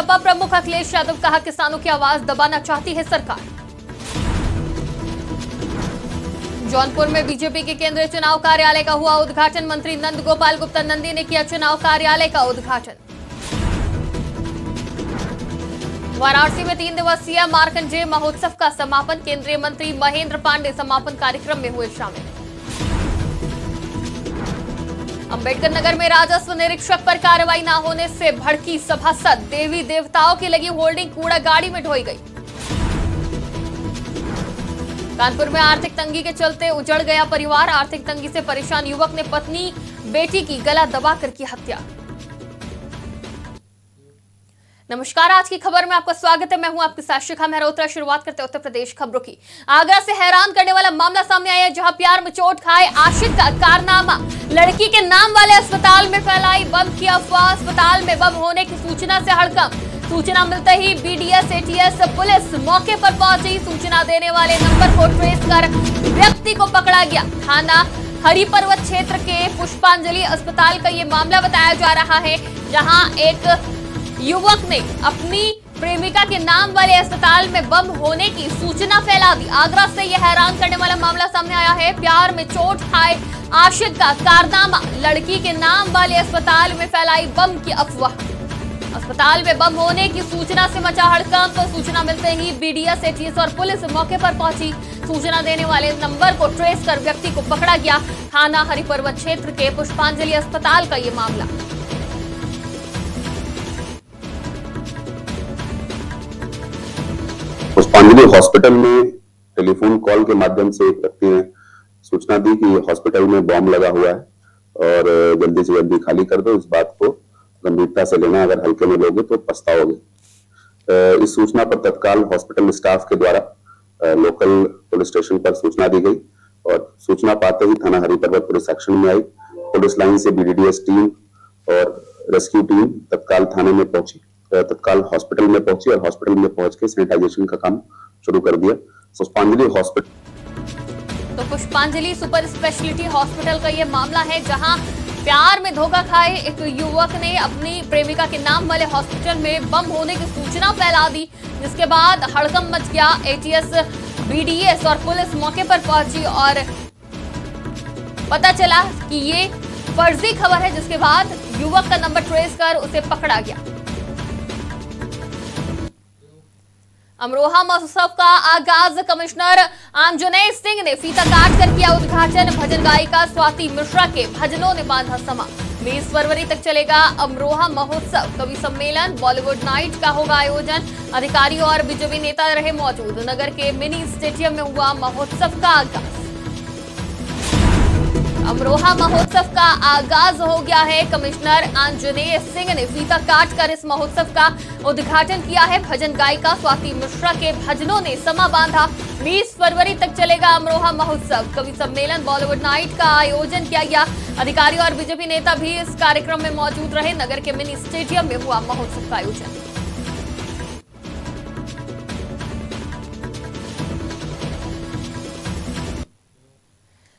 सपा प्रमुख अखिलेश यादव कहा, किसानों की आवाज दबाना चाहती है सरकार। जौनपुर में बीजेपी के केंद्रीय चुनाव कार्यालय का हुआ उद्घाटन। मंत्री नंद गोपाल गुप्ता नंदी ने किया चुनाव कार्यालय का उद्घाटन। वाराणसी में 3 दिवसीय मार्कंडेय महोत्सव का समापन। केंद्रीय मंत्री महेंद्र पांडे समापन कार्यक्रम में हुए शामिल। अंबेडकर नगर में राजस्व निरीक्षक पर कार्रवाई न होने से भड़की सभासद। देवी देवताओं की लगी होल्डिंग कूड़ा गाड़ी में ढोई गई। कानपुर में आर्थिक तंगी के चलते उजड़ गया परिवार। आर्थिक तंगी से परेशान युवक ने पत्नी बेटी की गला दबाकर की हत्या। नमस्कार, आज की खबर में आपका स्वागत है। मैं हूं आपके साथ शिखा मेहरोत्रा। शुरुआत करते हैं उत्तर प्रदेश खबरों की। आगरा से हैरान करने वाला मामला सामने आया, जहां प्यार में चोट खाए आशिक का कारनामा। लड़की के नाम वाले अस्पताल में फैलाई बम की अफवाह। अस्पताल में बम होने की सूचना से हड़कंप। सूचना मिलते ही बीडीएस एटीएस पुलिस मौके पर पहुंची। सूचना देने वाले नंबर को ट्रेस कर व्यक्ति को पकड़ा गया। थाना हरिपर्वत क्षेत्र के पुष्पांजलि अस्पताल का ये मामला बताया जा रहा है, जहां एक युवक ने अपनी प्रेमिका के नाम वाले अस्पताल में बम होने की सूचना फैला दी। आगरा से यह हैरान करने वाला मामला सामने आया है। प्यार में चोट खाए आशिक का कारनामा। लड़की के नाम वाले अस्पताल में फैलाई बम की अफवाह। अस्पताल में बम होने की सूचना से मचा हड़कंप। सूचना मिलते ही बीडीएस एटीएस और पुलिस मौके पर पहुंची। सूचना देने वाले नंबर को ट्रेस कर व्यक्ति को पकड़ा गया। थाना हरिपर्वत क्षेत्र के पुष्पांजलि अस्पताल का ये मामला। पुष्पांजलि हॉस्पिटल में टेलीफोन कॉल के माध्यम से एक व्यक्ति ने सूचना दी कि हॉस्पिटल में बॉम्ब लगा हुआ है और जल्दी से जल्दी खाली कर दो। इस बात को गंभीरता से लेना, अगर हल्के में लोगे तो पछताओगे। इस सूचना पर तत्काल हॉस्पिटल स्टाफ के द्वारा लोकल पुलिस स्टेशन पर सूचना दी गई और सूचना पाते ही थाना हरिपर्वत पुलिस एक्शन में आई। पुलिस लाइन से बीडीडीएस टीम और रेस्क्यू टीम तत्काल थाने में पहुंची, तत्काल हॉस्पिटल में पहुंची और हॉस्पिटल में पहुंच के सैनिटाइजेशन का काम शुरू कर दिया। पुष्पांजलि हॉस्पिटल तो पुष्पांजलि सुपर स्पेशलिटी हॉस्पिटल का ये मामला है, जहां प्यार में धोखा खाए एक युवक ने अपनी प्रेमिका के नाम वाले हॉस्पिटल में बम होने की सूचना फैला दी, जिसके बाद हड़कंप मच गया। एटीएस, बीडीएस और पुलिस मौके पर पहुंची और पता चला कि ये फर्जी खबर है, जिसके बाद युवक का नंबर ट्रेस कर उसे पकड़ा गया। अमरोहा महोत्सव का आगाज कमिश्नर आंजनेय सिंह ने फीता काट कर किया उद्घाटन। भजन गायिका स्वाति मिश्रा के भजनों ने बांधा समा। 20 फरवरी तक चलेगा अमरोहा महोत्सव। कवि सम्मेलन, बॉलीवुड नाइट का होगा आयोजन। अधिकारी और बीजेपी नेता रहे मौजूद। नगर के मिनी स्टेडियम में हुआ महोत्सव का आगाज। अमरोहा महोत्सव का आगाज हो गया है। कमिश्नर आंजनेय सिंह ने फीता काट कर इस महोत्सव का उद्घाटन किया है। भजन गायिका स्वाति मिश्रा के भजनों ने समा बांधा। 20 फरवरी तक चलेगा अमरोहा महोत्सव। कवि सम्मेलन, बॉलीवुड नाइट का आयोजन किया गया। अधिकारी और बीजेपी नेता भी इस कार्यक्रम में मौजूद रहे। नगर के मिनी स्टेडियम में हुआ महोत्सव का आयोजन।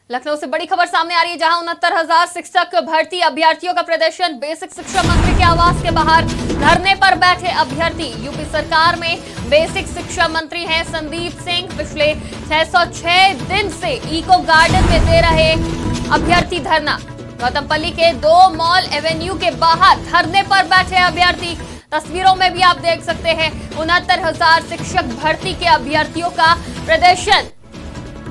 लखनऊ से बड़ी खबर सामने आ रही है, जहां 69,000 शिक्षक भर्ती अभ्यर्थियों का प्रदर्शन। बेसिक शिक्षा मंत्री के आवास के बाहर धरने पर बैठे अभ्यर्थी। यूपी सरकार में बेसिक शिक्षा मंत्री हैं संदीप सिंह। पिछले 606 दिन से इको गार्डन में दे रहे अभ्यर्थी धरना। गौतमपल्ली के 2 मॉल एवेन्यू के बाहर धरने पर बैठे अभ्यर्थी। तस्वीरों में भी आप देख सकते हैं 69,000 शिक्षक भर्ती के अभ्यर्थियों का प्रदर्शन।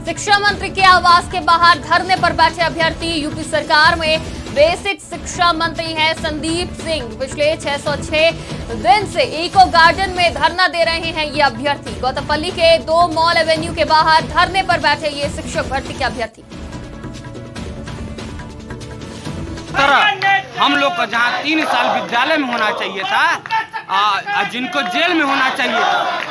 शिक्षा मंत्री के आवास के बाहर धरने पर बैठे अभ्यर्थी। यूपी सरकार में बेसिक शिक्षा मंत्री हैं संदीप सिंह। पिछले 606 दिन से इको गार्डन में धरना दे रहे हैं ये अभ्यर्थी। गौतमपल्ली के 2 मॉल एवेन्यू के बाहर धरने पर बैठे ये शिक्षक भर्ती के अभ्यर्थी। हम लोग को जहाँ 3 साल विद्यालय में होना चाहिए था, जिनको जेल में होना चाहिए,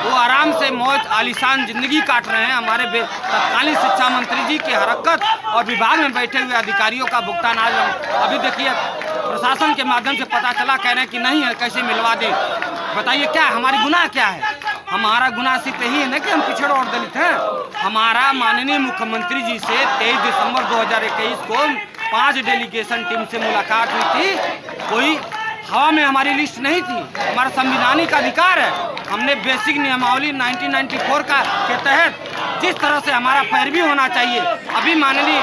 वो आराम से मौज आलीशान जिंदगी काट रहे हैं। हमारे तत्कालीन शिक्षा मंत्री जी की हरकत और विभाग में बैठे हुए अधिकारियों का भुगतान आज अभी देखिए प्रशासन के माध्यम से पता चला, कह रहे हैं कि नहीं है, कैसे मिलवा दें। बताइए क्या हमारी गुनाह क्या है? हमारा गुनाह सिर्फ यही है ना कि हम पिछड़ और दलित हैं। हमारा माननीय मुख्यमंत्री जी से 23 दिसंबर 2021 को 5 डेलीगेशन टीम से मुलाकात हुई थी। कोई हवा में हमारी लिस्ट नहीं थी। हमारा संविधानिक अधिकार है। हमने बेसिक नियमावली 1994 के तहत जिस तरह से हमारा पैरवी होना चाहिए, अभी माननीय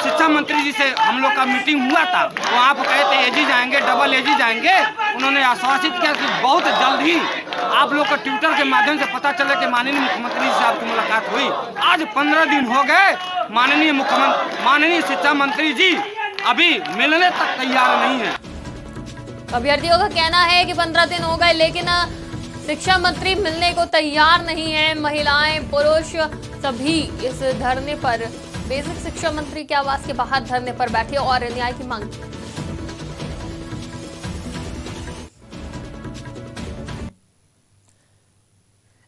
शिक्षा मंत्री जी से हम लोग का मीटिंग हुआ था, वहाँ पर कहे थे एजी जाएंगे, डबल एजी जाएंगे। उन्होंने आश्वासित किया कि बहुत जल्द ही आप लोग को ट्विटर के माध्यम से पता चले कि माननीय मुख्यमंत्री जी से आपकी मुलाकात हुई। आज 15 दिन हो गए, माननीय शिक्षा मंत्री जी अभी मिलने तक तैयार नहीं है। अभ्यर्थियों का कहना है कि 15 दिन हो गए लेकिन शिक्षा मंत्री मिलने को तैयार नहीं है। महिलाएं, पुरुष सभी इस धरने पर, बेसिक शिक्षा मंत्री के आवास के बाहर धरने पर बैठे और न्याय की मांग की।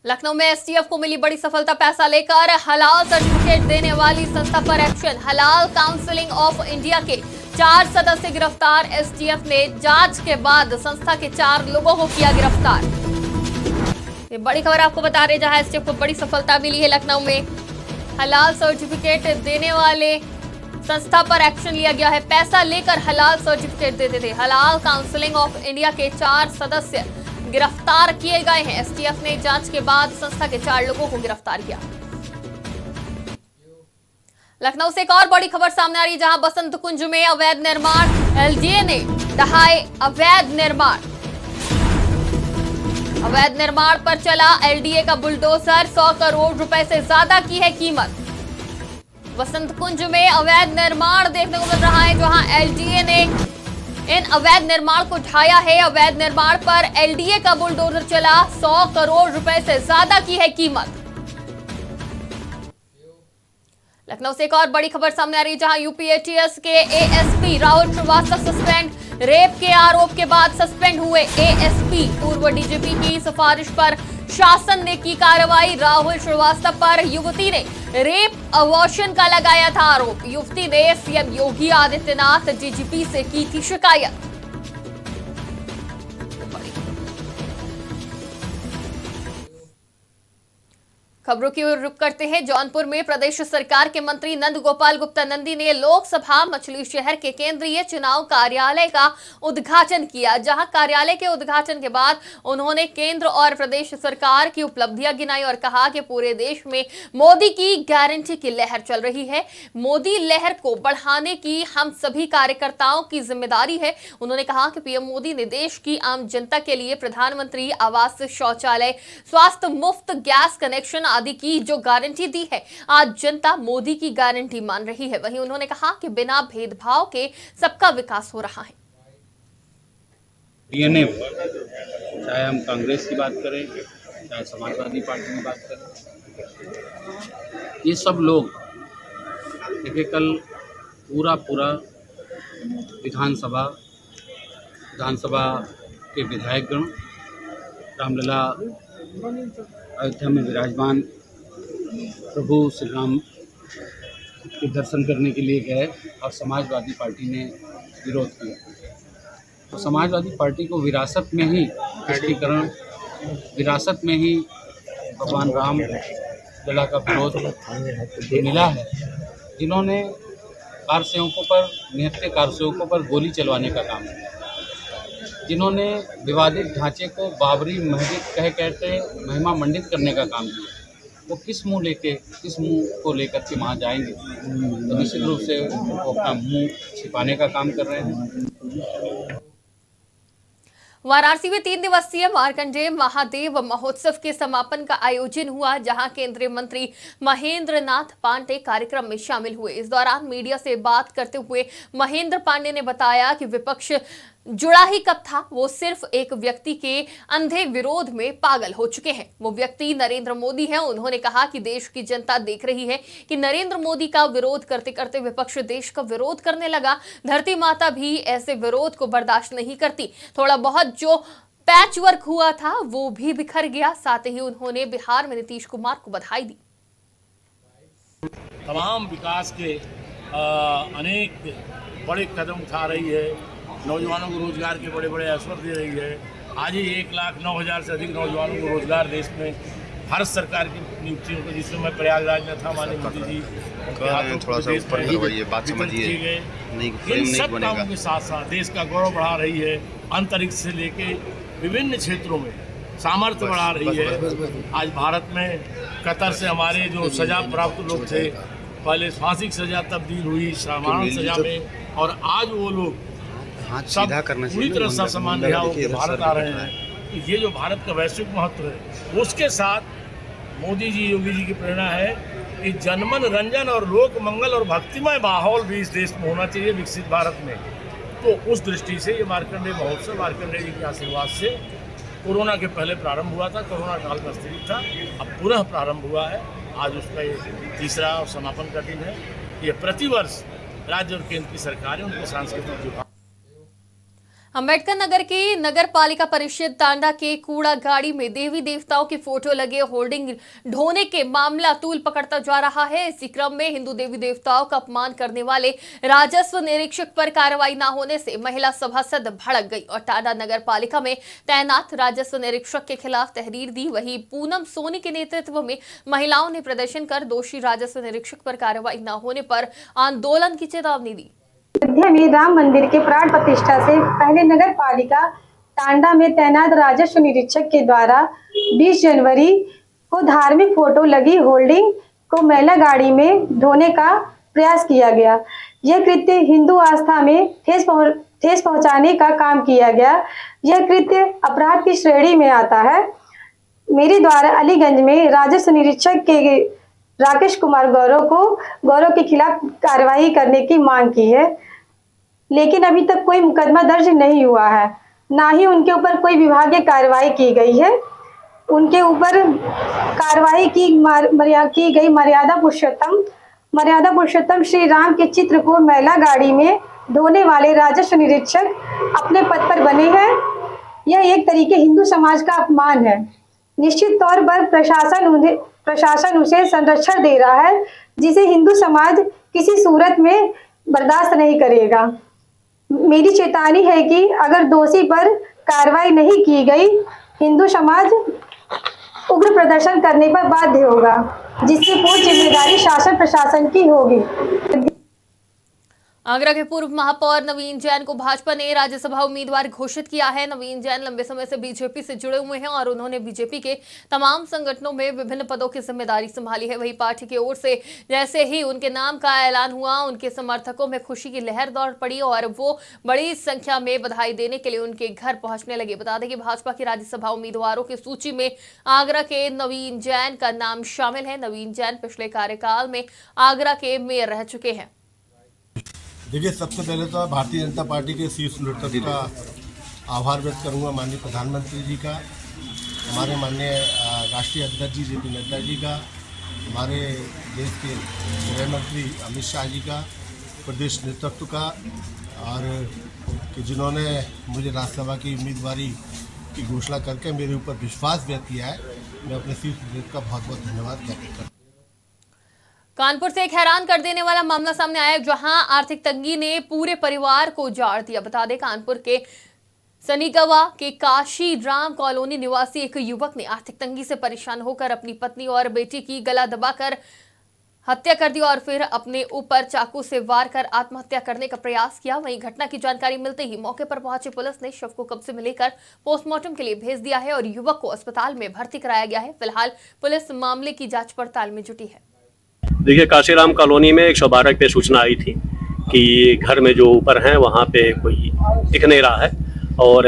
लखनऊ में एसटीएफ को मिली बड़ी सफलता। पैसा लेकर हलाल सर्टिफिकेट देने वाली संस्था पर एक्शन। हलाल काउंसिल ऑफ इंडिया के 4 सदस्य गिरफ्तार। एसटीएफ ने जांच के बाद संस्था के 4 लोगों को किया गिरफ्तार। ये बड़ी खबर आपको बता रहे, जहां एसटीएफ को बड़ी सफलता मिली है। लखनऊ में हलाल सर्टिफिकेट देने वाले संस्था पर एक्शन लिया गया है। पैसा लेकर हलाल सर्टिफिकेट देते थे। हलाल काउंसिल ऑफ इंडिया के 4 सदस्य गिरफ्तार किए गए हैं। एसटीएफ ने जांच के बाद संस्था के 4 लोगों को गिरफ्तार किया। लखनऊ से एक और बड़ी खबर सामने आ रही है, जहां बसंत कुंज में अवैध निर्माण। एलडीए ने ढहाए अवैध निर्माण। अवैध निर्माण पर चला एलडीए का बुलडोजर। 100 करोड़ रुपए से ज्यादा की है कीमत। बसंत कुंज में अवैध निर्माण देखने को मिल रहा है, जहां एलडीए ने इन अवैध निर्माण को ढाया है। अवैध निर्माण पर एलडीए का बुलडोजर चला। 100 करोड़ रुपए से ज्यादा की है कीमत। लखनऊ से एक और बड़ी खबर सामने आ रही है, जहां यूपी एटीएस के ASP Rahul Srivastava suspend. Rape के आरोप के बाद सस्पेंड हुए एएसपी। पूर्व डीजीपी की सिफारिश पर शासन ने की कार्रवाई। राहुल श्रीवास्तव पर युवती ने रेप अबॉर्शन का लगाया था आरोप। युवती ने सीएम योगी आदित्यनाथ डीजीपी से की थी शिकायत। खबरों की ओर रुख करते हैं। जौनपुर में प्रदेश सरकार के मंत्री नंद गोपाल गुप्ता नंदी ने लोकसभा मछली शहर के केंद्रीय चुनाव कार्यालय का उद्घाटन किया, जहां कार्यालय के उद्घाटन के बाद उन्होंने केंद्र और प्रदेश सरकार की उपलब्धियां गिनाई और कहा कि पूरे देश में मोदी की गारंटी की लहर चल रही है। मोदी लहर को बढ़ाने की हम सभी कार्यकर्ताओं की जिम्मेदारी है। उन्होंने कहा कि पीएम मोदी ने देश की आम जनता के लिए प्रधानमंत्री आवास, शौचालय, स्वास्थ्य, मुफ्त गैस कनेक्शन आदि की जो गारंटी दी है, आज जनता मोदी की गारंटी मान रही है। वहीं उन्होंने कहा कि बिना भेदभाव के सबका विकास हो रहा है। डीएनए, चाहे हम कांग्रेस की बात करें, चाहे समाजवादी पार्टी की बात करें, ये सब लोग देखिए कल पूरा विधानसभा के विधायकगण रामलला अयोध्या में विराजमान प्रभु श्री राम के दर्शन करने के लिए गए और समाजवादी पार्टी ने विरोध किया। तो समाजवादी पार्टी को विरासत में ही तुष्टीकरण, विरासत में ही भगवान राम लला का विरोध मिला है, जिन्होंने कारसेवकों पर, निहत्थे कारसेवकों पर गोली चलवाने का काम किया, जिन्होंने विवादित ढांचे को बाबरी मस्जिद कहते महिमा मंडित करने का काम किया, वो किस मुंह को लेकर के वहाँ जाएंगे? तो निश्चित रूप से वो अपना मुंह छिपाने का काम कर रहे हैं। वाराणसी में 3 दिवसीय मार्कंडेय महादेव महोत्सव के समापन का आयोजन हुआ, जहां केंद्रीय मंत्री महेंद्र नाथ पांडे कार्यक्रम में शामिल हुए। इस दौरान मीडिया से बात करते हुए महेंद्र पांडे ने बताया कि विपक्ष जुड़ा ही कब था, वो सिर्फ एक व्यक्ति के अंधे विरोध में पागल हो चुके हैं। वो व्यक्ति नरेंद्र मोदी है। उन्होंने कहा कि देश की जनता देख रही है कि नरेंद्र मोदी का विरोध करते करते विपक्ष देश का विरोध करने लगा। धरती माता भी ऐसे विरोध को बर्दाश्त नहीं करती। थोड़ा बहुत जो पैच वर्क हुआ था वो भी बिखर गया। साथ ही उन्होंने बिहार में नीतीश कुमार को बधाई दी। तमाम विकास के अनेक बड़े कदम उठा रही है, नौजवानों को रोजगार के बड़े बड़े अवसर दे रही है। आज ही 1,09,000 से अधिक नौजवानों को रोजगार देश में भारत सरकार की नियुक्तियों को, जिसमें मैं प्रयागराज में था, माननीय मोदी जी थोड़ा सा ऊपर करवाइए, बात समझिए। इन सब कामों के साथ साथ देश का गौरव बढ़ा रही है। अंतरिक्ष से लेके विभिन्न क्षेत्रों में सामर्थ्य बढ़ा रही है। आज भारत में कतर से हमारे जो सजा प्राप्त लोग थे, पहले फांसी की सजा तब्दील हुई साधारण सजा में, और आज वो लोग सब पूरी तरह से समान रिहा होकर भारत आ रहे हैं। तो ये जो भारत का वैश्विक महत्व है, उसके साथ मोदी जी, योगी जी की प्रेरणा है कि जनमन रंजन और लोक मंगल और भक्तिमय माहौल भी इस देश में होना चाहिए, विकसित भारत में। तो उस दृष्टि से ये मार्कंडेय महोत्सव मार्कंडेय जी के आशीर्वाद से कोरोना के पहले प्रारंभ हुआ था, कोरोना काल में स्थगित था, अब पुनः प्रारंभ हुआ है। आज उसका ये तीसरा और समापन का दिन है। ये प्रतिवर्ष राज्य और केंद्र की सरकारें उनके सांस्कृतिक विभाग अम्बेडकर नगर की नगर पालिका परिषद तांडा के कूड़ा गाड़ी में देवी देवताओं की फोटो लगे होर्डिंग ढोने के मामला तूल पकड़ता जा रहा है। इसी क्रम में हिंदू देवी देवताओं का अपमान करने वाले राजस्व निरीक्षक पर कार्रवाई न होने से महिला सभासद भड़क गई और टांडा नगर पालिका में तैनात राजस्व निरीक्षक के खिलाफ तहरीर दी। वहीं पूनम सोनी के नेतृत्व में महिलाओं ने प्रदर्शन कर दोषी राजस्व निरीक्षक पर कार्रवाई न होने पर आंदोलन की चेतावनी दी। अयोध्या में राम मंदिर के प्राण प्रतिष्ठा से पहले नगर पालिका टांडा में तैनात राजस्व निरीक्षक के द्वारा 20 जनवरी को धार्मिक फोटो लगी होल्डिंग को महिला गाड़ी में ढोने का प्रयास किया गया। यह कृत्य हिंदू आस्था में ठेस पहुंचाने का काम किया गया। यह कृत्य अपराध की श्रेणी में आता है। मेरे द्वारा अलीगंज में राजस्व निरीक्षक के राकेश कुमार गौरव के खिलाफ कार्रवाई करने की मांग की है, लेकिन अभी तक कोई मुकदमा दर्ज नहीं हुआ है, ना ही उनके ऊपर कोई विभागीय कार्रवाई की गई है। उनके ऊपर कार्रवाई की गई मर्यादा पुरुषोत्तम श्री राम के चित्र को महिला गाड़ी में ढोने वाले राजस्व निरीक्षक अपने पद पर बने हैं। यह एक तरीके हिंदू समाज का अपमान है। निश्चित तौर पर प्रशासन उसे संरक्षण दे रहा है, जिसे हिंदू समाज किसी सूरत में बर्दाश्त नहीं करेगा। मेरी चेतावनी है कि अगर दोषी पर कार्रवाई नहीं की गई, हिंदू समाज उग्र प्रदर्शन करने पर बाध्य होगा, जिसकी पूर्ण जिम्मेदारी शासन प्रशासन की होगी। आगरा के पूर्व महापौर नवीन जैन को भाजपा ने राज्यसभा उम्मीदवार घोषित किया है। नवीन जैन लंबे समय से बीजेपी से जुड़े हुए हैं और उन्होंने बीजेपी के तमाम संगठनों में विभिन्न पदों की जिम्मेदारी संभाली है। वहीं पार्टी की ओर से जैसे ही उनके नाम का ऐलान हुआ, उनके समर्थकों में खुशी की लहर दौड़ पड़ी और वो बड़ी संख्या में बधाई देने के लिए उनके घर पहुंचने लगे। बता दें कि भाजपा की राज्यसभा उम्मीदवारों की सूची में आगरा के नवीन जैन का नाम शामिल है। नवीन जैन पिछले कार्यकाल में आगरा के मेयर रह चुके हैं। देखिए, सबसे पहले तो भारतीय जनता पार्टी के शीर्ष नेतृत्व का आभार व्यक्त करूंगा, माननीय प्रधानमंत्री जी का, हमारे माननीय राष्ट्रीय अध्यक्ष जी जेपी नड्डा जी का, हमारे देश के गृह मंत्री अमित शाह जी का, प्रदेश नेतृत्व का, और कि जिन्होंने मुझे राज्यसभा की उम्मीदवारी की घोषणा करके मेरे ऊपर विश्वास व्यक्त किया है। मैं अपने शीर्ष नेतृत्व का बहुत बहुत धन्यवाद ज्ञापित करता हूँ। कानपुर से एक हैरान कर देने वाला मामला सामने आया, जहां आर्थिक तंगी ने पूरे परिवार को उजाड़ दिया। बता दें, कानपुर के सनीगवा के काशी राम कॉलोनी निवासी एक युवक ने आर्थिक तंगी से परेशान होकर अपनी पत्नी और बेटी की गला दबाकर हत्या कर दी और फिर अपने ऊपर चाकू से वार कर आत्महत्या करने का प्रयास किया। वहीं घटना की जानकारी मिलते ही मौके पर पहुंची पुलिस ने शव को कब्जे में लेकर पोस्टमार्टम के लिए भेज दिया है और युवक को अस्पताल में भर्ती कराया गया है। फिलहाल पुलिस मामले की जांच पड़ताल में जुटी है। देखिए, काशीराम कॉलोनी में 112 पे सूचना आई थी कि घर में जो ऊपर हैं वहाँ पे कोई दिख नहीं रहा है और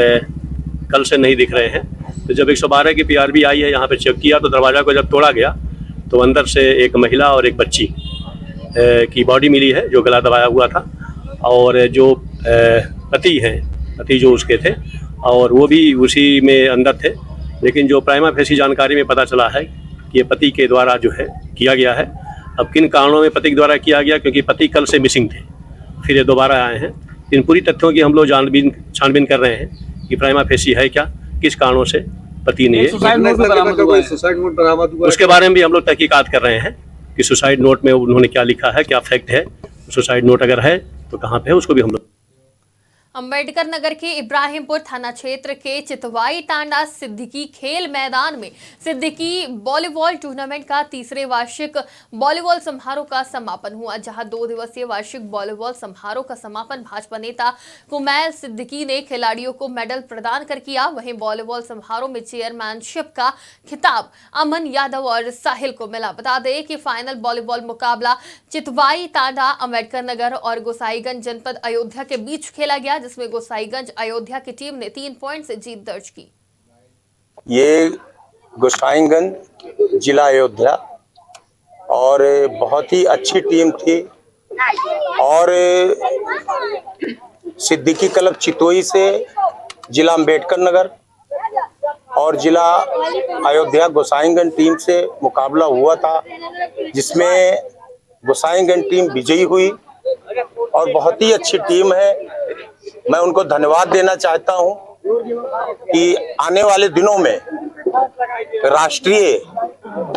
कल से नहीं दिख रहे हैं। तो जब 112 की पीआरबी आई है, यहाँ पे चेक किया तो दरवाज़ा को जब तोड़ा गया तो अंदर से एक महिला और एक बच्ची की बॉडी मिली है जो गला दबाया हुआ था, और जो पति जो उसके थे और वो भी उसी में अंदर थे। लेकिन जो प्राइमा फेसी जानकारी में पता चला है कि ये पति के द्वारा जो है किया गया है। अब किन कारणों में पति के द्वारा किया गया, क्योंकि पति कल से मिसिंग थे, फिर ये दोबारा आए हैं। इन पूरी तथ्यों की हम लोग छानबीन कर रहे हैं कि प्राइमा फेसी है क्या, किस कारणों से पति ने उसके बारे में भी हम लोग तहकीकात कर रहे हैं कि सुसाइड नोट में उन्होंने क्या लिखा है, क्या फैक्ट है, सुसाइड नोट अगर है तो कहाँ पे है, उसको भी हम लोग। अंबेडकर नगर के इब्राहिमपुर थाना क्षेत्र के चितवाई टांडा सिद्दीकी खेल मैदान में सिद्दीकी वॉलीबॉल टूर्नामेंट का तीसरे वार्षिक वॉलीबॉल समारोह का समापन हुआ, जहां 2 दिवसीय वार्षिक वॉलीबॉल समारोह का समापन भाजपा नेता कुमैल सिद्दीकी ने खिलाड़ियों को मेडल प्रदान कर किया। वहीं वॉलीबॉल समारोह में चेयरमैनशिप का खिताब अमन यादव और साहिल को मिला। बता दें कि फाइनल वॉलीबॉल मुकाबला चितवाई टांडा, अंबेडकर नगर और गोसाईगंज जनपद अयोध्या के बीच खेला गया, जिसमें गोसाईगंज अयोध्या की टीम ने 3 पॉइंट से जीत दर्ज की। ये गोसाईगंज जिला अयोध्या और बहुत ही अच्छी टीम थी और सिद्दीकी क्लब चितोई से जिला अंबेडकर नगर और जिला अयोध्या गोसाईगंज टीम से मुकाबला हुआ था, जिसमें गोसाईगंज टीम विजयी हुई और बहुत ही अच्छी टीम है। मैं उनको धन्यवाद देना चाहता हूं कि आने वाले दिनों में राष्ट्रीय,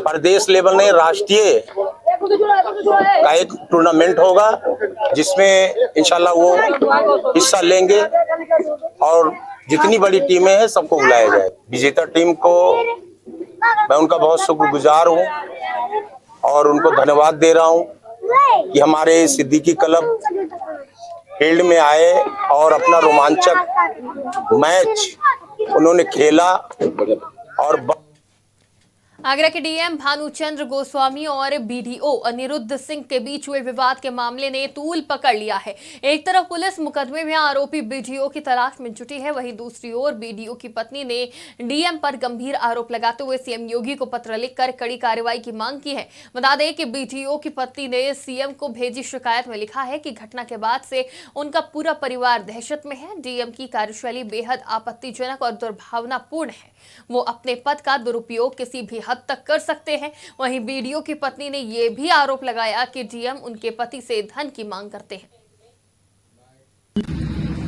प्रदेश लेवल में राष्ट्रीय का एक टूर्नामेंट होगा, जिसमें इंशाल्लाह वो हिस्सा लेंगे और जितनी बड़ी टीमें हैं सबको बुलाया जाए। विजेता टीम को मैं उनका बहुत शुक्रगुजार हूं और उनको धन्यवाद दे रहा हूं कि हमारे सिद्दीकी क्लब फील्ड में आए और अपना रोमांचक मैच उन्होंने खेला। और आगरा के डीएम भानुचंद्र गोस्वामी और बीडीओ अनिरुद्ध सिंह के बीच हुए विवाद के मामले ने तूल पकड़ लिया है। एक तरफ पुलिस मुकदमे में आरोपी बीडीओ की तलाश में जुटी है, वहीं दूसरी ओर बीडीओ की पत्नी ने डीएम पर गंभीर आरोप लगाते हुए सीएम योगी को पत्र लिखकर कड़ी कार्रवाई की मांग की है। बता दें कि बीडीओ की पत्नी ने सीएम को भेजी शिकायत में लिखा है कि घटना के बाद से उनका पूरा परिवार दहशत में है। डीएम की कार्यशैली बेहद आपत्तिजनक और दुर्भावनापूर्ण है। वो अपने पद का दुरुपयोग किसी भी हद तक कर सकते हैं। वहीं बीडीओ की पत्नी ने यह भी आरोप लगाया कि डीएम उनके पति से धन की मांग करते हैं।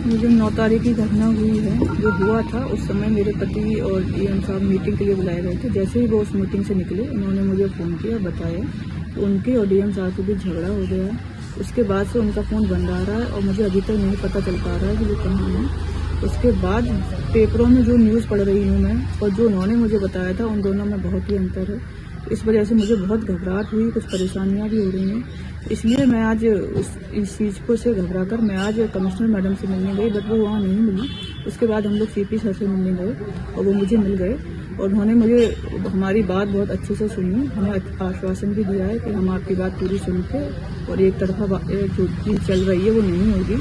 मुझे 9 तारीख की घटना हुई है, जो हुआ था उस समय मेरे पति और डीएम साहब मीटिंग के लिए बुलाए गए थे। जैसे ही वो उस मीटिंग से निकले, उन्होंने मुझे फ़ोन किया, बताया तो उनके और डीएम साहब के बीच झगड़ा हो गया। उसके बाद से उनका फ़ोन बंद आ रहा है और मुझे अभी तक नहीं पता चल पा रहा है कि वो कहाँ है। उसके बाद पेपरों में जो न्यूज़ पढ़ रही हूँ मैं और जो उन्होंने मुझे बताया था, उन दोनों में बहुत ही अंतर है। तो इस वजह से मुझे बहुत घबराहट हुई, कुछ परेशानियाँ भी हो रही हैं। इसलिए मैं आज इस चीज़ को से घबरा कर मैं आज कमिश्नर मैडम से मिलने गई, बट वो वहाँ नहीं मिली। उसके बाद हम लोग सीपी सर से मिलने गए और वो मुझे मिल गए और उन्होंने मुझे हमारी बात बहुत अच्छे से सुनी। हमें आश्वासन भी दिया है कि हम आपकी बात पूरी सुनते और एक तरफा जो चीज़ चल रही है वो नहीं होगी।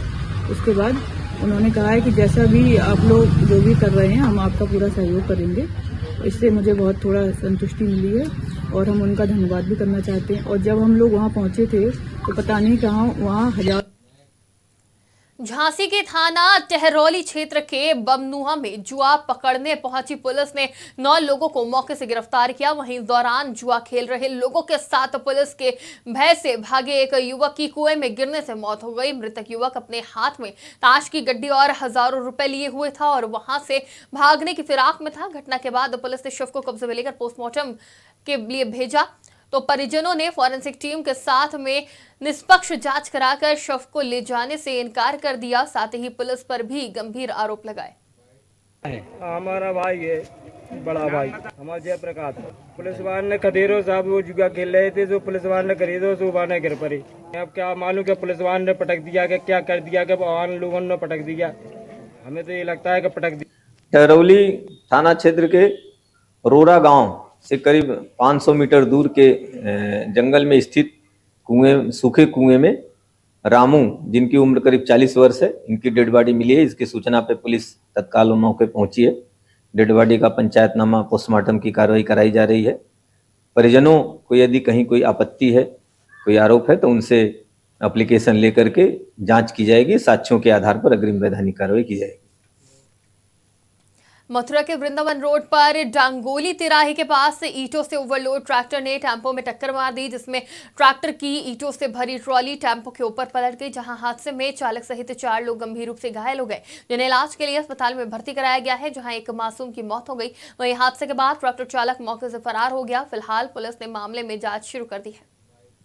उसके बाद उन्होंने कहा है कि जैसा भी आप लोग जो भी कर रहे हैं, हम आपका पूरा सहयोग करेंगे। इससे मुझे बहुत थोड़ा संतुष्टि मिली है और हम उनका धन्यवाद भी करना चाहते हैं। और जब हम लोग वहाँ पहुँचे थे तो पता नहीं कहाँ वहाँ हजार। झांसी के थाना टहरौली क्षेत्र के बमनुहा में जुआ पकड़ने पहुंची पुलिस ने 9 लोगों को मौके से गिरफ्तार किया। वहीं इस दौरान जुआ खेल रहे लोगों के साथ पुलिस के भय से भागे एक युवक की कुएं में गिरने से मौत हो गई। मृतक युवक अपने हाथ में ताश की गड्डी और हजारों रुपए लिए हुए था और वहां से भागने की फिराक में था। घटना के बाद पुलिस ने शव को कब्जे में लेकर पोस्टमार्टम के लिए भेजा तो परिजनों ने फॉरेंसिक टीम के साथ में निष्पक्ष जांच कराकर शव को ले जाने से इनकार कर दिया। साथ ही पुलिस पर भी गंभीर आरोप लगाए। हमारा भाई है, बड़ा भाई हमारा जयप्रकाश है। पुलिस वाले ने खदेरो साहब वो जुआ खेल रहे थे, जो पुलिस वाले ने खरीदो सुबह ने गिर पड़ी। अब क्या मालूम कि पुलिस वाले ने पटक दिया कि क्या कर दिया कि आम लोगों ने पटक दिया। हमें तो ये लगता है कि पटक दिया। टहरौली थाना क्षेत्र के रोरा गांव से करीब 500 मीटर दूर के जंगल में स्थित सूखे कुएं में रामू, जिनकी उम्र करीब 40 वर्ष है, इनकी डेड बॉडी मिली है। इसकी सूचना पे पुलिस तत्काल मौके पहुंची है। डेड बॉडी का पंचायतनामा पोस्टमार्टम की कार्रवाई कराई जा रही है। परिजनों को यदि कहीं कोई आपत्ति है, कोई आरोप है, तो उनसे एप्लीकेशन लेकर के जांच की जाएगी। साक्ष्यों के आधार पर अग्रिम वैधानिक कार्रवाई की जाएगी। मथुरा के वृंदावन रोड पर डांगोली तिराही के पास से ईंटों से ओवरलोड ट्रैक्टर ने टेम्पो में टक्कर मार दी, जिसमें ट्रैक्टर की ईंटों से भरी ट्रॉली टेम्पो के ऊपर पलट गई, जहां हादसे में चालक सहित 4 लोग गंभीर रूप से घायल हो गए, जिन्हें इलाज के लिए अस्पताल में भर्ती कराया गया है, जहां एक मासूम की मौत हो गई। वहीं हादसे के बाद ट्रैक्टर चालक मौके से फरार हो गया। फिलहाल पुलिस ने मामले में जाँच शुरू कर दी है।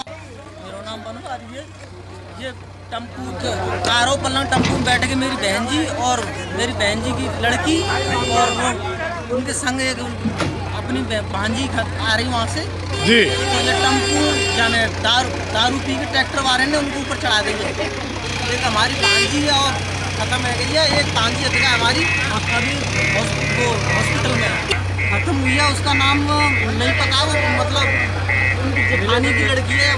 मेरा नाम कारों पलंग टम्पू में बैठ के मेरी बहन जी और मेरी बहन जी की लड़की और वो उनके संग एक अपनी भांजी आ रही वहाँ से जी। तो ये टम्पू जाने दारू पी के ट्रैक्टर वाले ने उनको ऊपर चढ़ा दी है। एक हमारी भांजी है और खत्म है गई है, एक भांजी है हमारी अभी वो हॉस्पिटल में खत्म हुई है। उसका नाम नहीं पता, वो मतलब उनकी जेठानी की लड़की है,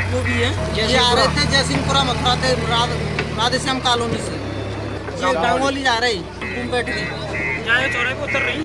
वो भी है। ये आ रहे थे जयसिंहपुरा मथुरा थे राधेश्याम कॉलोनी से, ये गंगोली जा रही घूम बैठ के चौराहे को उतर रही।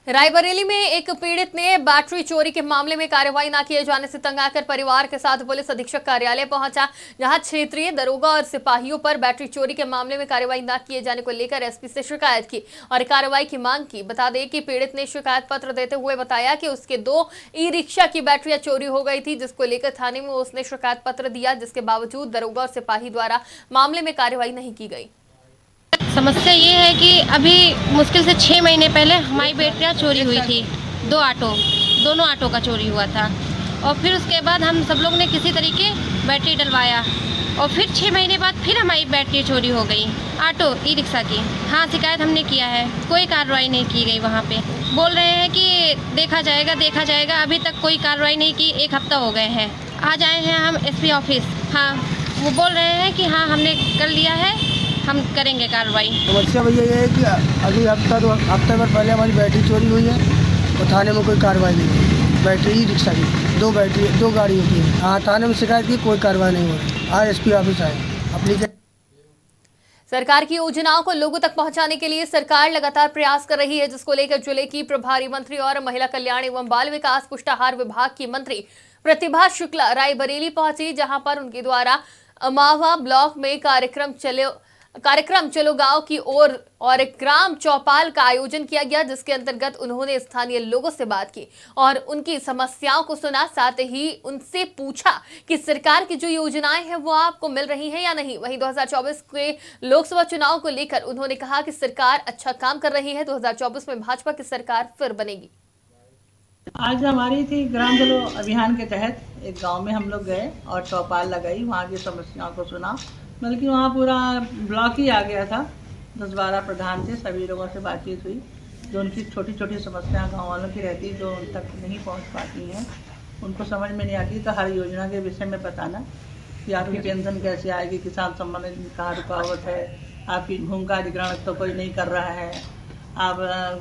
रायबरेली में एक पीड़ित ने बैटरी चोरी के मामले में कार्रवाई न किए जाने से तंग आकर परिवार के साथ पुलिस अधीक्षक कार्यालय पहुंचा, जहां क्षेत्रीय दरोगा और सिपाहियों पर बैटरी चोरी के मामले में कार्रवाई न किए जाने को लेकर एसपी से शिकायत की और कार्रवाई की मांग की। बता दें कि पीड़ित ने शिकायत पत्र देते हुए बताया कि उसके 2 ई-रिक्शा की बैटरियां चोरी हो गई थी, जिसको लेकर थाने में उसने शिकायत पत्र दिया, जिसके बावजूद दरोगा और सिपाही द्वारा मामले में कार्रवाई नहीं की गई। समस्या ये है कि अभी मुश्किल से 6 महीने पहले हमारी बैटरियाँ चोरी हुई थी, 2 ऑटो, दोनों ऑटो का चोरी हुआ था और फिर उसके बाद हम सब लोग ने किसी तरीके बैटरी डलवाया और फिर 6 महीने बाद फिर हमारी बैटरी चोरी हो गई, ऑटो ई-रिक्शा की। हाँ, शिकायत हमने किया है, कोई कार्रवाई नहीं की गई। वहाँ पे बोल रहे हैं कि देखा जाएगा, अभी तक कोई कार्रवाई नहीं की। 1 हफ्ता हो गए हैं। आज आए हैं हम एसपी ऑफिस। हाँ, वो बोल रहे हैं कि हाँ हमने कर लिया है, हम करेंगे कार्रवाई। समस्या भैया ये है कि अभी हफ्ते भर पहले हमारी बैटरी चोरी हुई है और थाने में कोई कार्रवाई नहीं हुई। बैटरी ई रिक्शा की 2 गाड़ियों की। हाँ, थाने में शिकायत की, कोई कार्रवाई नहीं हो रही। आज एसपी ऑफिस आए अप्लीकेशन। सरकार की योजनाओं को लोगों तक पहुंचाने के लिए सरकार लगातार प्रयास कर रही है, जिसको लेकर जिले की प्रभारी मंत्री और महिला कल्याण एवं बाल विकास पुष्टाहार विभाग की मंत्री प्रतिभा शुक्ला रायबरेली पहुंची, जहां पर उनके द्वारा अमावा ब्लॉक में कार्यक्रम चलो गांव की ओर और ग्राम चौपाल का आयोजन किया गया, जिसके अंतर्गत उन्होंने स्थानीय लोगों से बात की और उनकी समस्याओं को सुना, साथ ही उनसे पूछा कि सरकार की जो योजनाएं हैं वो आपको मिल रही हैं या नहीं। वहीं 2024 के लोकसभा चुनाव को लेकर उन्होंने कहा कि सरकार अच्छा काम कर रही है, 2024 में भाजपा की सरकार फिर बनेगी। आज हमारी थी ग्राम चलो अभियान के तहत एक गांव में हम लोग गए और चौपाल लगाई, वहाँ की समस्याओं को सुना। बल्कि वहाँ पूरा ब्लॉक ही आ गया था, 10-12 प्रधान थे, सभी लोगों से बातचीत हुई। जो उनकी छोटी छोटी समस्याएं गांव वालों की रहती, जो उन तक नहीं पहुँच पाती हैं, उनको समझ में नहीं आती, तो हर योजना के विषय में बताना कि आपकी पेंशन कैसे आएगी, किसान सम्मान निधि कहाँ रुकावट है, आपकी भूमि का अधिग्रहण तो कोई नहीं कर रहा है, आप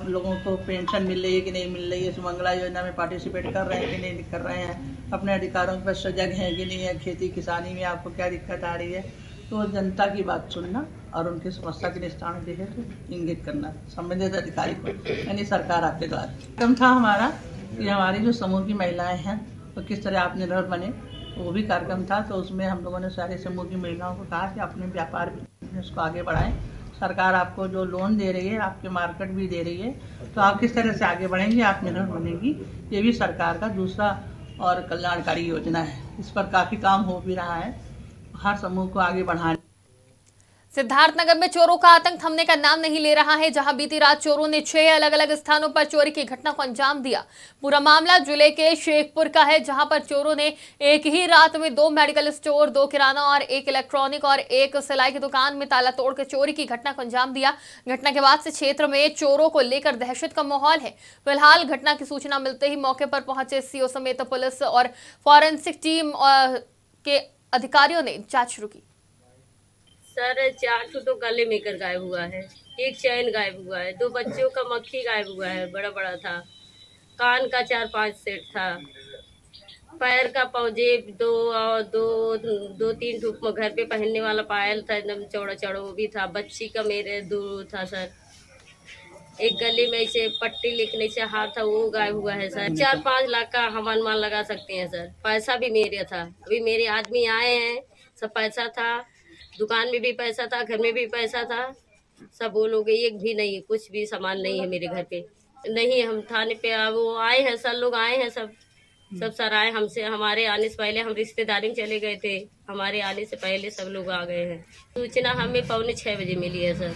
लोगों को पेंशन मिल रही है कि नहीं मिल रही है, सुमंगला योजना में पार्टिसिपेट कर रहे हैं कि नहीं कर रहे हैं, अपने अधिकारों पर सजग हैं कि नहीं है, खेती किसानी में आपको क्या दिक्कत आ रही है। तो जनता की बात सुनना और उनकी समस्या के निस्तारण के लिए तो इंगित करना संबंधित अधिकारी को, यानी सरकार आपके द्वारा। कार्यक्रम था हमारा कि हमारी जो समूह की महिलाएं हैं तो किस तरह आत्मनिर्भर बने, वो भी कार्यक्रम था। तो उसमें हम लोगों ने सारे समूह की महिलाओं को कहा कि अपने व्यापार बिजनेस को आगे बढ़ाएं। सरकार आपको जो लोन दे रही है, आपके मार्केट भी दे रही है, तो आप किस तरह से आगे बढ़ेंगे, आत्मनिर्भर बनेगी। ये भी सरकार का दूसरा और कल्याणकारी योजना है। इस पर काफ़ी काम हो भी रहा है, हर समूह को आगे बढ़ाने। सिद्धार्थनगर में चोरों का आतंक थमने का नाम नहीं ले रहा है, जहां बीती रात चोरों ने 6 अलग अलग स्थानों पर चोरी की घटना को अंजाम दिया। पूरा मामला जिले के शेखपुर का है, जहां पर चोरों ने एक ही रात में 2 मेडिकल स्टोर, 2 किराना और 1 इलेक्ट्रॉनिक और 1 सिलाई की दुकान में ताला तोड़कर चोरी की घटना को अंजाम दिया। घटना के बाद से क्षेत्र में चोरों को लेकर दहशत का माहौल है। फिलहाल घटना की सूचना मिलते ही मौके पर पहुंचे सीओ समेत पुलिस और फॉरेंसिक टीम के अधिकारियों ने जांच शुरू की। सर 4 तो गले में कर गायब हुआ है, 1 चैन गायब हुआ है, 2 बच्चों का मक्खी गायब हुआ है, बड़ा बड़ा था, कान का 4-5 सेट था, पैर का पौजेब 2-3 धूप में घर पे पहनने वाला पायल था, एकदम चौड़ा चौड़ा, वो भी था। बच्ची का मेरे 2 था सर। एक गले में से पट्टी लिखने से हाथ था, वो गायब हुआ है सर। 4-5 लाख का हम अनुमान लगा सकते हैं सर। पैसा भी मेरे था, अभी मेरे आदमी आए हैं, सब पैसा था, दुकान में भी पैसा था, घर में भी पैसा था, सब वो लोग, एक भी नहीं, कुछ भी सामान नहीं है मेरे घर पे। नहीं, हम थाने पे वो आए हैं सर, लोग आए हैं, सब सर आए हमसे, हमारे आने से पहले हम रिश्तेदारी में चले गए थे, हमारे आने से पहले सब लोग आ गए हैं। सूचना हमें 5:45 बजे मिली है सर।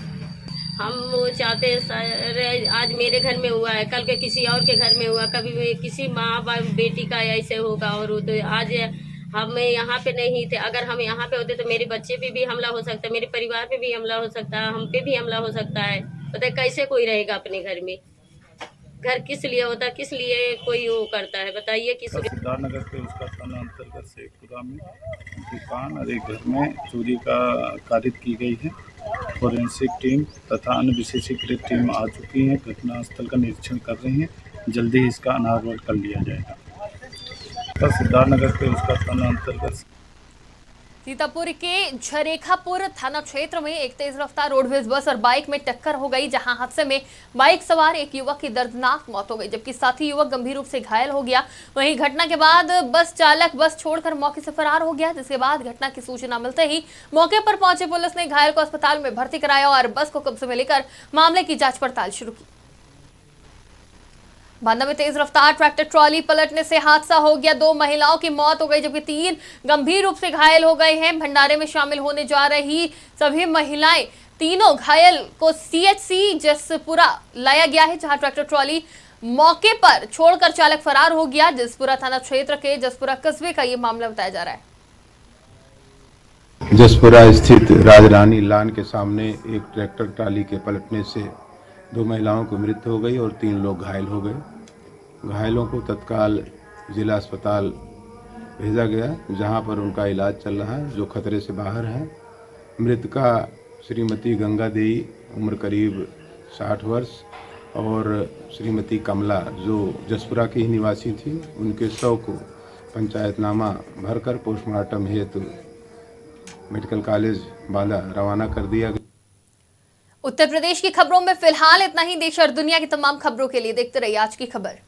हम वो चाहते हैं सर, आज मेरे घर में हुआ है, कल के किसी और के घर में हुआ, कभी किसी माँ बाप बेटी का ऐसे होगा, और तो आज हम यहाँ पे नहीं थे। अगर हम यहाँ पे होते तो मेरे बच्चे पे भी हमला हो सकता है, मेरे परिवार पे भी हमला हो सकता है, हम पे भी हमला हो सकता है। पता है कैसे कोई रहेगा अपने घर में? घर किस लिए होता है, किस लिए कोई वो करता है, बताइए किस लिए? सिद्धार्थनगर के उसका थाना अंतर्गत शेखपुरा में दुकान और एक घर में चोरी का कारित की गई है। फोरेंसिक टीम तथा अन्य विशेषीकृत टीम आ चुकी है, घटनास्थल का निरीक्षण कर रही है। जल्दी ही इसका अनावरण कर लिया जाएगा। तो सिद्धार्थनगर के उसका थाना अंतर्गत सीतापुर के झरेखापुर थाना क्षेत्र में एक तेज रफ्तार रोडवेज बस और बाइक में टक्कर हो गई, जहां हादसे में बाइक सवार एक युवक की दर्दनाक मौत हो गई, जबकि साथी युवक गंभीर रूप से घायल हो गया। वहीं घटना के बाद बस चालक बस छोड़कर मौके से फरार हो गया, जिसके बाद घटना की सूचना मिलते ही मौके पर पहुंचे पुलिस ने घायल को अस्पताल में भर्ती कराया और बस को कब्जे में लेकर मामले की जांच पड़ताल शुरू की। बांदा में तेज रफ्तार ट्रैक्टर ट्रॉली पलटने से हादसा हो गया, 2 महिलाओं की मौत हो गई जबकि 3 गंभीर रूप से घायल हो गए हैं। भंडारे में शामिल होने जा रही सभी महिलाएं, तीनों घायल को सीएचसी जसपुरा लाया गया है, जहां ट्रैक्टर ट्रॉली मौके पर छोड़कर चालक फरार हो गया। जसपुरा थाना क्षेत्र के जसपुरा कस्बे का ये मामला बताया जा रहा है। जसपुरा स्थित राजरानी लान के सामने एक ट्रैक्टर ट्राली के पलटने से 2 महिलाओं की मृत्यु हो गई और 3 लोग घायल हो गए। घायलों को तत्काल जिला अस्पताल भेजा गया, जहां पर उनका इलाज चल रहा है, जो खतरे से बाहर है। मृतका श्रीमती गंगा देवी, उम्र करीब 60 वर्ष, और श्रीमती कमला जो जसपुरा की ही निवासी थी, उनके शव को पंचायतनामा भरकर पोस्टमार्टम हेतु मेडिकल कॉलेज बांदा रवाना कर दिया गया। उत्तर प्रदेश की खबरों में फिलहाल इतना ही। देश और दुनिया की तमाम खबरों के लिए देखते रहिए आज की खबर।